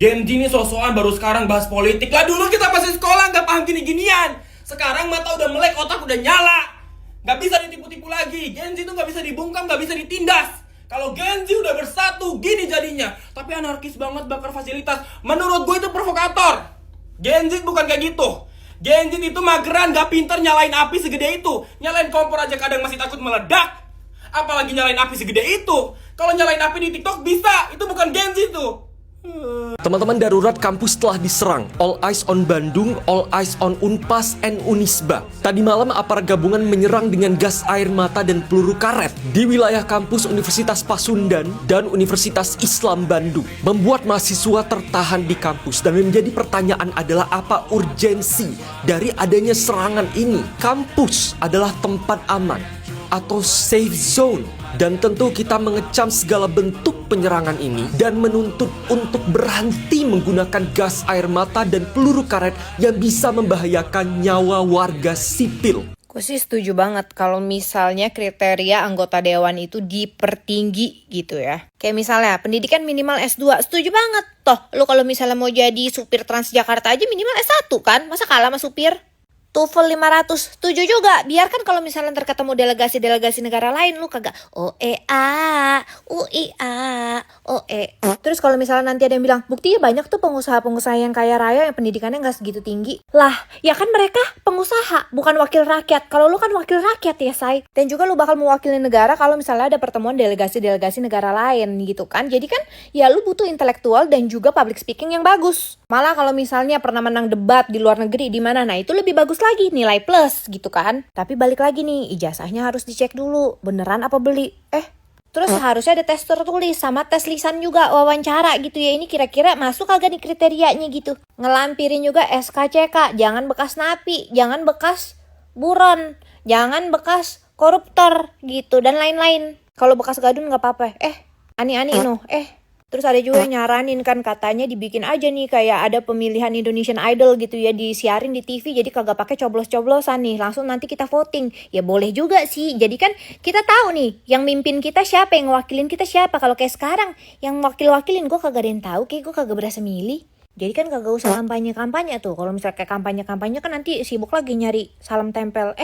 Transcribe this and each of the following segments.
Gen Z ini sosokan baru sekarang bahas politik. Lah dulu kita masih sekolah nggak paham gini-ginian. Sekarang mata udah melek, otak udah nyala. Nggak bisa ditipu-tipu lagi. Gen Z itu nggak bisa dibungkam, nggak bisa ditindas. Kalau Gen Z udah bersatu, gini jadinya. Tapi anarkis banget, bakar fasilitas. Menurut gue itu provokator. Gen Z bukan kayak gitu. Gen Z itu mageran, gak pinter nyalain api segede itu. Nyalain kompor aja kadang masih takut meledak. Apalagi nyalain api segede itu. Kalau nyalain api di TikTok bisa. Itu bukan Gen Z tuh. Teman-teman, darurat kampus telah diserang. All eyes on Bandung, all eyes on Unpas and Unisba. Tadi malam aparat gabungan menyerang dengan gas air mata dan peluru karet di wilayah kampus Universitas Pasundan dan Universitas Islam Bandung, membuat mahasiswa tertahan di kampus. Dan menjadi pertanyaan adalah apa urgensi dari adanya serangan ini? Kampus adalah tempat aman atau safe zone, dan tentu kita mengecam segala bentuk penyerangan ini dan menuntut untuk berhenti menggunakan gas air mata dan peluru karet yang bisa membahayakan nyawa warga sipil. Gue sih setuju banget kalau misalnya kriteria anggota dewan itu dipertinggi gitu ya. Kayak misalnya pendidikan minimal S2, setuju banget. Toh lu kalau misalnya mau jadi supir Transjakarta aja minimal S1 kan, masa kalah sama supir? TOEFL 500, setuju juga. Biarkan kalau misalnya ntar ketemu delegasi-delegasi negara lain, lu kagak OEA, UIA, OE. Terus kalau misalnya nanti ada yang bilang, buktinya banyak tuh pengusaha-pengusaha yang kaya raya yang pendidikannya gak segitu tinggi. Lah, ya kan mereka pengusaha, bukan wakil rakyat. Kalau lu kan wakil rakyat ya, say. Dan juga lu bakal mewakili negara kalau misalnya ada pertemuan delegasi-delegasi negara lain gitu kan. Jadi kan, ya lu butuh intelektual dan juga public speaking yang bagus. Malah kalau misalnya pernah menang debat di luar negeri di mana, nah itu lebih bagus lagi, nilai plus gitu kan. Tapi balik lagi nih, ijazahnya harus dicek dulu, beneran apa beli. Terus harusnya ada tes tertulis sama tes lisan juga, wawancara gitu ya. Ini kira-kira masuk kagak nih kriterianya gitu. Ngelampirin juga SKCK, jangan bekas napi, jangan bekas buron, jangan bekas koruptor gitu dan lain-lain. Kalau bekas gadun nggak apa-apa. Ani-ani no. Terus ada juga yang nyaranin kan, katanya dibikin aja nih kayak ada pemilihan Indonesian Idol gitu ya, disiarin di TV, jadi kagak pakai coblos-coblosan nih, langsung nanti kita voting. Ya boleh juga sih, jadi kan kita tahu nih yang mimpin kita siapa, yang wakilin kita siapa. Kalau kayak sekarang yang wakilin gue kagak ada yang tahu, kayak gue kagak berasa milih. Jadi kan kagak usah kampanye tuh. Kalau misalnya kayak kampanye kan nanti sibuk lagi nyari salam tempel.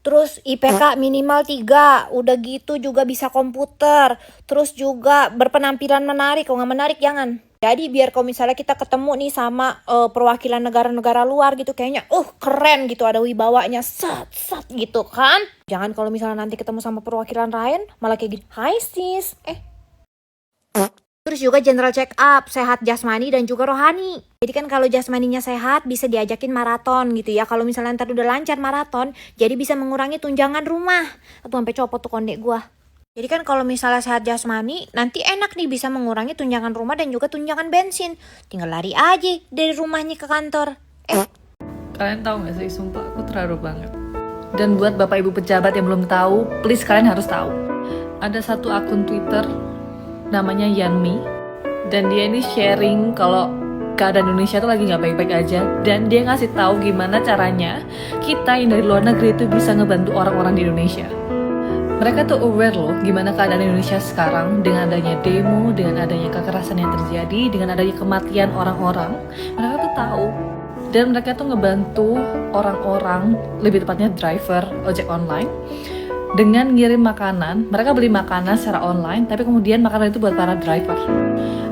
Terus IPK minimal 3, udah gitu juga bisa komputer. Terus juga berpenampilan menarik, kalau nggak menarik jangan. Jadi biar kalau misalnya kita ketemu nih sama perwakilan negara-negara luar gitu, kayaknya keren gitu, ada wibawanya, sat gitu kan. Jangan kalau misalnya nanti ketemu sama perwakilan lain, malah kayak gini, hai sis, Terus juga general check up, sehat jasmani dan juga rohani. Jadi kan kalau jasmaninya sehat bisa diajakin maraton gitu ya. Kalau misalnya ntar udah lancar maraton, jadi bisa mengurangi tunjangan rumah. Atau sampai copot tuh kondek gua. Jadi kan kalau misalnya sehat jasmani, nanti enak nih bisa mengurangi tunjangan rumah dan juga tunjangan bensin. Tinggal lari aja dari rumahnya ke kantor. Kalian tahu gak sih, sumpah aku terharu banget. Dan buat bapak ibu pejabat yang belum tahu, please kalian harus tahu. Ada satu akun Twitter namanya Yanmi, dan dia ini sharing kalau keadaan Indonesia tuh lagi nggak baik-baik aja, dan dia ngasih tahu gimana caranya kita yang dari luar negeri itu bisa ngebantu orang-orang di Indonesia. Mereka tuh aware loh gimana keadaan Indonesia sekarang dengan adanya demo, dengan adanya kekerasan yang terjadi, dengan adanya kematian orang-orang. Mereka tuh tahu, dan mereka tuh ngebantu orang-orang, lebih tepatnya driver ojek online, dengan ngirim makanan. Mereka beli makanan secara online, tapi kemudian makanan itu buat para driver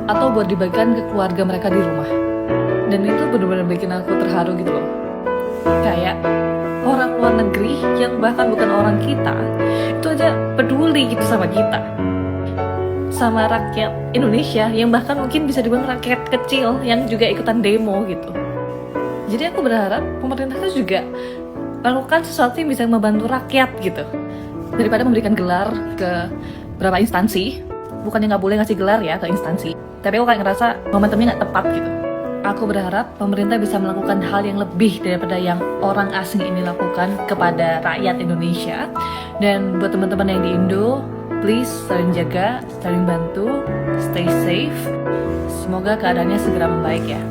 atau buat dibagikan ke keluarga mereka di rumah. Dan itu benar-benar bikin aku terharu gitu loh. Kayak orang luar negeri yang bahkan bukan orang kita, itu aja peduli gitu sama kita, sama rakyat Indonesia yang bahkan mungkin bisa dibilang rakyat kecil yang juga ikutan demo gitu. Jadi aku berharap pemerintah itu juga melakukan sesuatu yang bisa membantu rakyat gitu, daripada memberikan gelar ke beberapa instansi. Bukannya nggak boleh ngasih gelar ya ke instansi, tapi aku kayak ngerasa momentumnya nggak tepat gitu. Aku berharap pemerintah bisa melakukan hal yang lebih daripada yang orang asing ini lakukan kepada rakyat Indonesia. Dan buat teman-teman yang di Indo, please saling jaga, saling bantu, stay safe. Semoga keadaannya segera membaik ya.